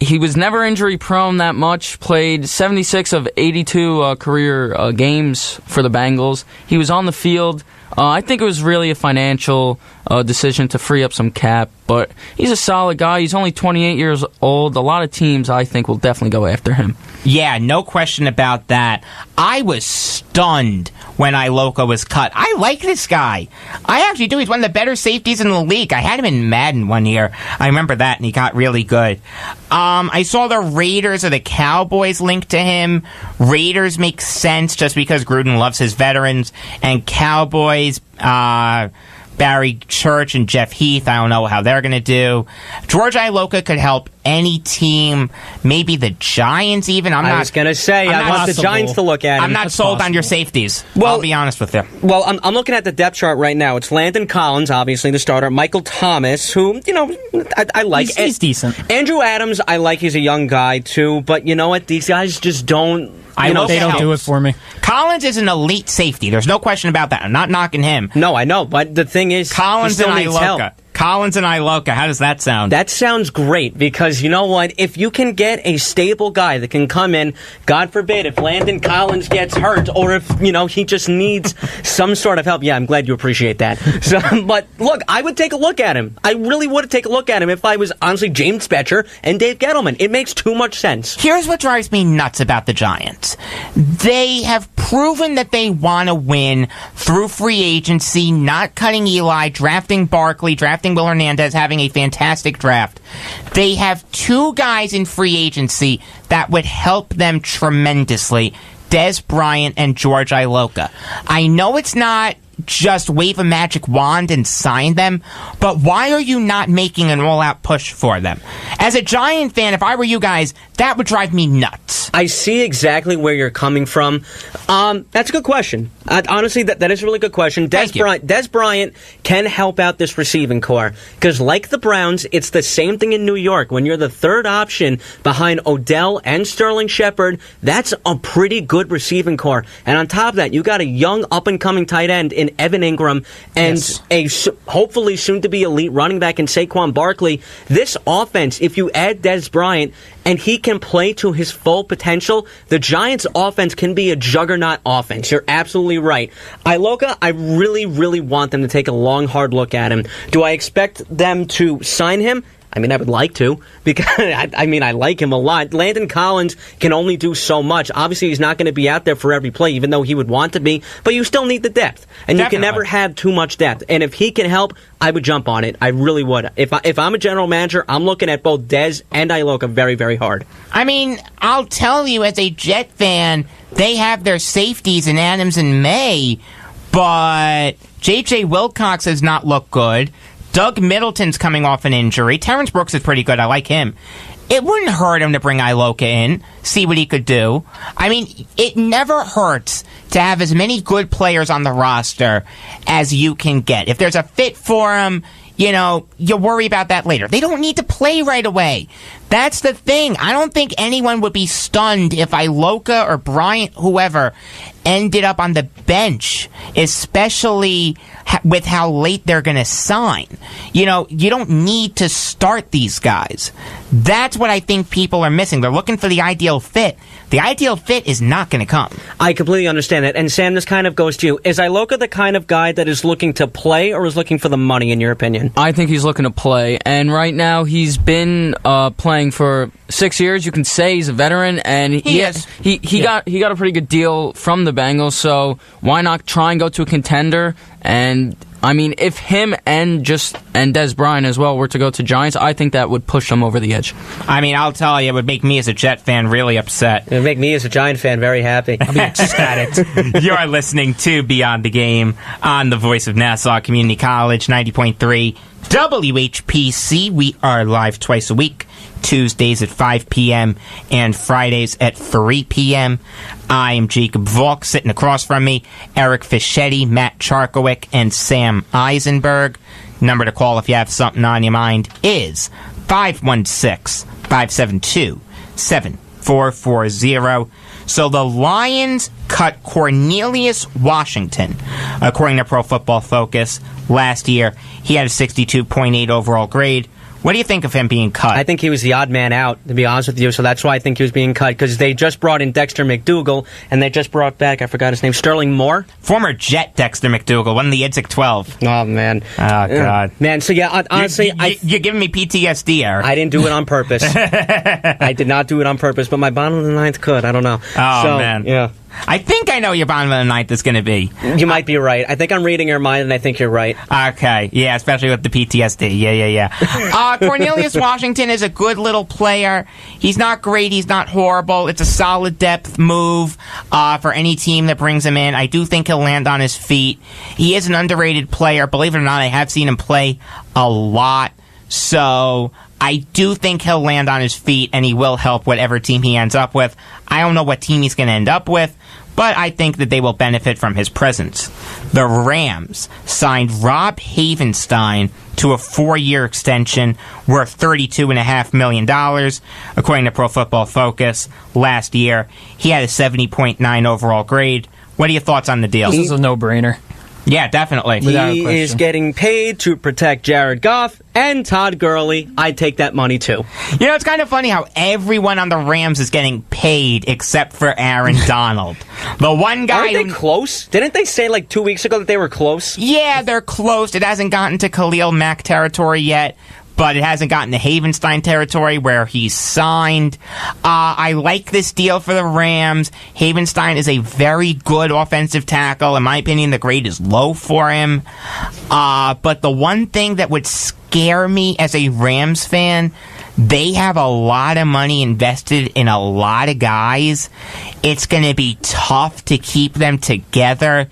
he was never injury prone that much. Played 76 of 82 career games for the Bengals. He was on the field. I think it was really a financial decision to free up some cap, but he's a solid guy. He's only 28 years old. A lot of teams, I think, will definitely go after him. Yeah, no question about that. I was stunned when Iloka was cut. I like this guy. I actually do. He's one of the better safeties in the league. I had him in Madden one year. I remember that, and he got really good. I saw the Raiders or the Cowboys linked to him. Raiders make sense just because Gruden loves his veterans, and Cowboys, Barry Church and Jeff Heath, I don't know how they're going to do. George Iloka could help any team, maybe the Giants even. I was going to say, I want the Giants to look at him. I'm not sold on your safeties. Well, I'll be honest with you. Well, I'm looking at the depth chart right now. It's Landon Collins, obviously, the starter. Michael Thomas, who, I like. He's decent. Andrew Adams, I like. He's a young guy, too. But you know what? These guys just don't... they don't do it for me. Collins is an elite safety. There's no question about that. I'm not knocking him. No, I know. But the thing is... Collins and Iloka. Collins and Iloka. How does that sound? That sounds great because you know what? If you can get a stable guy that can come in, God forbid, if Landon Collins gets hurt or if, he just needs some sort of help. Yeah, I'm glad you appreciate that. So, but look, I would take a look at him. I really would take a look at him if I was honestly James Betcher and Dave Gettleman. It makes too much sense. Here's what drives me nuts about the Giants. They have proven that they want to win through free agency, not cutting Eli, drafting Barkley, drafting Will Hernandez, having a fantastic draft. They have two guys in free agency that would help them tremendously, Des Bryant and George Iloka. I know it's not just wave a magic wand and sign them, but why are you not making an all-out push for them? As a Giant fan, if I were you guys, that would drive me nuts. I see exactly where you're coming from. That's a good question. Honestly, that is a really good question. Des Bryant can help out this receiving core because, like the Browns, it's the same thing in New York. When you're the third option behind Odell and Sterling Shepard, that's a pretty good receiving core. And on top of that, you got a young up-and-coming tight end in Evan Ingram and a hopefully soon-to-be elite running back in Saquon Barkley. This offense, if you add Des Bryant and he can play to his full potential, the Giants' offense can be a juggernaut offense. You're absolutely right. Iloka, I really, really want them to take a long, hard look at him. Do I expect them to sign him? I mean, I would like to, because, I like him a lot. Landon Collins can only do so much. Obviously, he's not going to be out there for every play, even though he would want to be, but you still need the depth. And you can never have too much depth. And if he can help, I would jump on it. I really would. If I'm a general manager, I'm looking at both Dez and Iloka very, very hard. I mean, I'll tell you, as a Jet fan, they have their safeties in Adams and May, but J.J. Wilcox does not look good. Doug Middleton's coming off an injury. Terrence Brooks is pretty good. I like him. It wouldn't hurt him to bring Iloka in, see what he could do. I mean, it never hurts to have as many good players on the roster as you can get. If there's a fit for him, you'll worry about that later. They don't need to play right away. That's the thing. I don't think anyone would be stunned if Iloka or Bryant, whoever, ended up on the bench, especially with how late they're going to sign. You don't need to start these guys. That's what I think people are missing. They're looking for the ideal fit. The ideal fit is not going to come. I completely understand that. And Sam, this kind of goes to you. Is Iloka the kind of guy that is looking to play or is looking for the money, in your opinion? I think he's looking to play. And right now, he's been playing for 6 years. You can say he's a veteran, and he got a pretty good deal from the Bengals. So why not try and go to a contender? And I mean, if him and Des Bryant as well were to go to Giants, I think that would push them over the edge. I mean, I'll tell you, it would make me as a Jet fan really upset. It would make me as a Giant fan very happy. I'll be ecstatic. You're listening to Beyond the Game on the Voice of Nassau Community College, 90.3 WHPC. We are live twice a week, Tuesdays at 5 p.m. and Fridays at 3 p.m. I am Jacob Volk. Sitting across from me, Eric Fischetti, Matt Charkowick, and Sam Eisenberg. Number to call if you have something on your mind is 516-572-7440. So the Lions cut Cornelius Washington, according to Pro Football Focus. Last year, he had a 62.8 overall grade, What do you think of him being cut? I think he was the odd man out, to be honest with you, so that's why I think he was being cut, because they just brought in Dexter McDougal, and they just brought back, I forgot his name, Sterling Moore? Former Jet Dexter McDougal, one of the Idzik 12. Oh, man. Oh, God. Man, so yeah, honestly... You're giving me PTSD, Eric. I didn't do it on purpose. I did not do it on purpose, but my bottom of the ninth could. I don't know. Oh, man. Yeah. I think I know your bottom of the ninth is going to be. You might be right. I think I'm reading your mind, and I think you're right. Okay. Yeah, especially with the PTSD. Yeah. Cornelius Washington is a good little player. He's not great. He's not horrible. It's a solid depth move for any team that brings him in. I do think he'll land on his feet. He is an underrated player. Believe it or not, I have seen him play a lot. So I do think he'll land on his feet, and he will help whatever team he ends up with. I don't know what team he's going to end up with, but I think that they will benefit from his presence. The Rams signed Rob Havenstein to a 4-year extension worth $32.5 million, according to Pro Football Focus. Last year, he had a 70.9 overall grade. What are your thoughts on the deal? This is a no-brainer. Yeah, definitely. He is getting paid to protect Jared Goff and Todd Gurley. I'd take that money, too. You know, it's kind of funny how everyone on the Rams is getting paid except for Aaron Donald. The one guy... Aren't they close? Didn't they say, 2 weeks ago that they were close? Yeah, they're close. It hasn't gotten to Khalil Mack territory yet, but it hasn't gotten to Havenstein territory where he's signed. I like this deal for the Rams. Havenstein is a very good offensive tackle. In my opinion, the grade is low for him. But the one thing that would scare me as a Rams fan, they have a lot of money invested in a lot of guys. It's going to be tough to keep them together.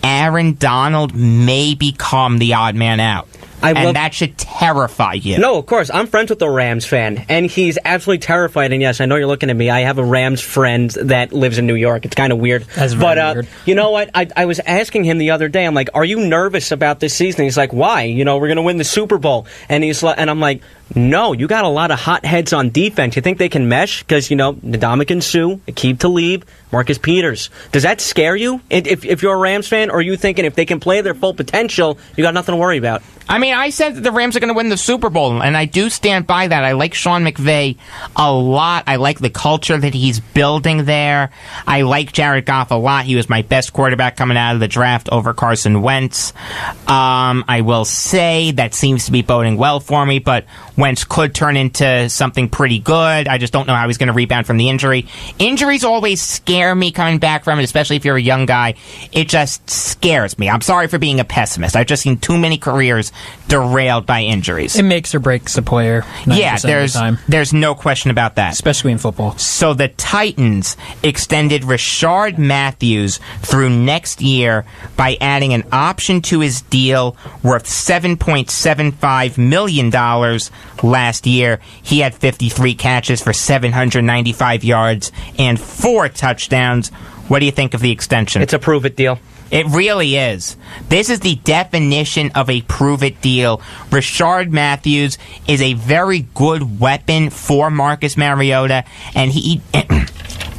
Aaron Donald may become the odd man out. And that should terrify you. No, of course. I'm friends with a Rams fan, and he's absolutely terrified. And yes, I know you're looking at me. I have a Rams friend that lives in New York. It's kind of weird. That's very weird. You know what? I was asking him the other day, I'm like, are you nervous about this season? He's like, why? We're going to win the Super Bowl. And I'm like, no, you got a lot of hot heads on defense. You think they can mesh? Because, Ndamukong Suh, Aqib Talib, Marcus Peters. Does that scare you if you're a Rams fan? Or are you thinking if they can play their full potential, you got nothing to worry about? I mean, I said that the Rams are going to win the Super Bowl, and I do stand by that. I like Sean McVay a lot. I like the culture that he's building there. I like Jared Goff a lot. He was my best quarterback coming out of the draft over Carson Wentz. I will say that seems to be boding well for me, but Wentz could turn into something pretty good. I just don't know how he's going to rebound from the injury. Injuries always scare me coming back from it, especially if you're a young guy. It just scares me. I'm sorry for being a pessimist. I've just seen too many careers derailed by injuries. It makes or breaks a player. Yeah, there's no question about that. Especially in football. So the Titans extended Rashard Matthews through next year by adding an option to his deal worth $7.75 million. Last year, he had 53 catches for 795 yards and 4 touchdowns. What do you think of the extension? It's a prove-it deal. It really is. This is the definition of a prove-it deal. Rashard Matthews is a very good weapon for Marcus Mariota, and he...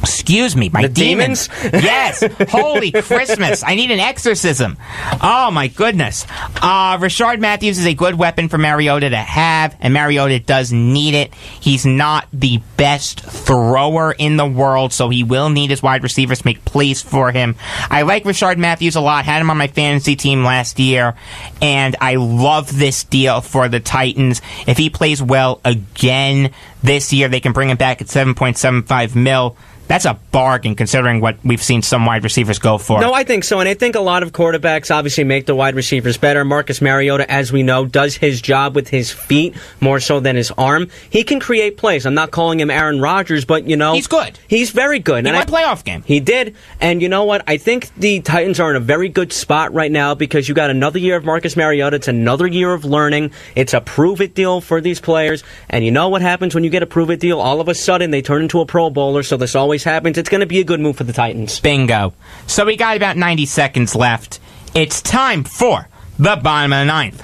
Excuse me, my demons? Yes, holy Christmas. I need an exorcism. Oh, my goodness. Rashard Matthews is a good weapon for Mariota to have, and Mariota does need it. He's not the best thrower in the world, so he will need his wide receivers to make plays for him. I like Rashard Matthews a lot. Had him on my fantasy team last year, and I love this deal for the Titans. If he plays well again this year, they can bring him back at $7.75 million. That's a bargain considering what we've seen some wide receivers go for. No, I think so, and I think a lot of quarterbacks obviously make the wide receivers better. Marcus Mariota, as we know, does his job with his feet more so than his arm. He can create plays. I'm not calling him Aaron Rodgers, but, he's good. He's very good. He won a playoff game. He did, and you know what? I think the Titans are in a very good spot right now because you got another year of Marcus Mariota. It's another year of learning. It's a prove-it deal for these players, and you know what happens when you get a prove-it deal? All of a sudden, they turn into a Pro Bowler, so this always happens. It's going to be a good move for the Titans. Bingo. So we got about 90 seconds left. It's time for the bottom of the ninth.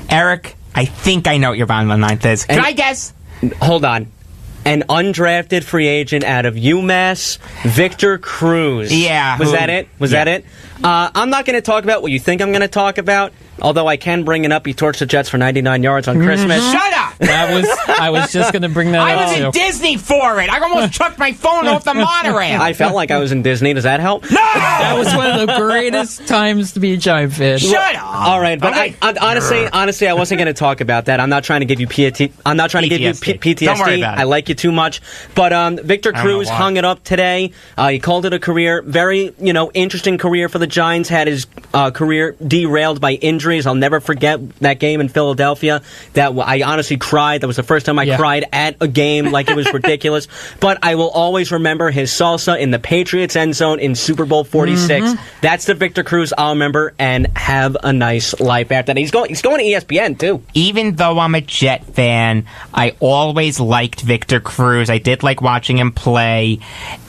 Eric, I think I know what your bottom of the ninth is. Can I guess? Hold on. an undrafted free agent out of UMass, Victor Cruz. Yeah. Was that it? Was that it? I'm not going to talk about what you think I'm going to talk about, although I can bring it up. He torched the Jets for 99 yards on Christmas. Shut up! I was just going to bring that up. I was in Disney for it. I almost chucked my phone off the monorail. I felt like I was in Disney. Does that help? No! That was one of the greatest times to be a Giant fan. Shut up! All right, but honestly, I wasn't going to talk about that. I'm not trying to give you I'm not trying to give you PTSD. Don't worry about it. I like you too much. But Victor Cruz hung it up today. He called it a career, very interesting career for the Giants. Had his career derailed by injuries. I'll never forget that game in Philadelphia. That I honestly cried. That was the first time I cried at a game. Like, it was ridiculous. But I will always remember his salsa in the Patriots end zone in Super Bowl 46. That's the Victor Cruz I'll remember, and have a nice life after that. He's going to ESPN too. Even though I'm a Jet fan, I always liked Victor Cruz. I did like watching him play,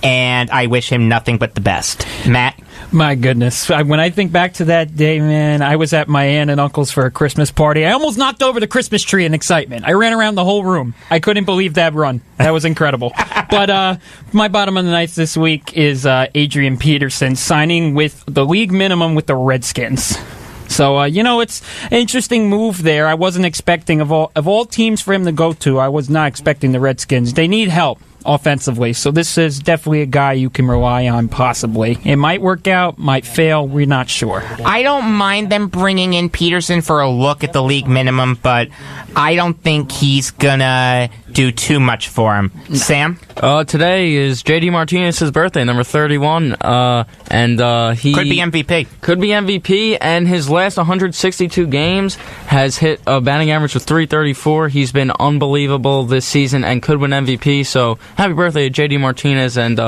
and I wish him nothing but the best. Matt? My goodness. When I think back to that day, man, I was at my aunt and uncle's for a Christmas party. I almost knocked over the Christmas tree in excitement. I ran around the whole room. I couldn't believe that run. That was incredible. But my bottom of the night this week is Adrian Peterson signing with the league minimum with the Redskins. So, it's an interesting move there. I wasn't expecting, of all teams for him to go to, I was not expecting the Redskins. They need help offensively, so this is definitely a guy you can rely on, possibly. It might work out, might fail, we're not sure. I don't mind them bringing in Peterson for a look at the league minimum, but I don't think he's gonna do too much for him. Sam? Today is J.D. Martinez's birthday, number 31, and he... Could be MVP. Could be MVP, and his last 162 games has hit a batting average of 334. He's been unbelievable this season and could win MVP, so happy birthday to J.D. Martinez, and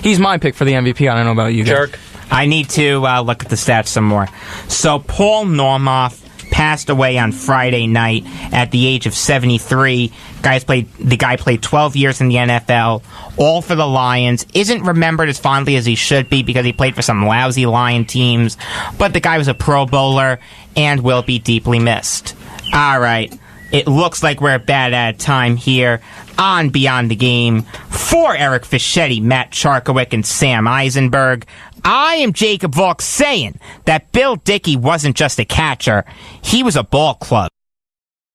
he's my pick for the MVP. I don't know about you guys. Jerk. I need to look at the stats some more. So Paul Normoff passed away on Friday night at the age of 73. The guy played 12 years in the NFL, all for the Lions. Isn't remembered as fondly as he should be because he played for some lousy Lion teams. But the guy was a Pro Bowler and will be deeply missed. All right. It looks like we're about out of time here on Beyond the Game. For Eric Fischetti, Matt Charkowick, and Sam Eisenberg, I am Jacob Volk saying that Bill Dickey wasn't just a catcher, he was a ball club.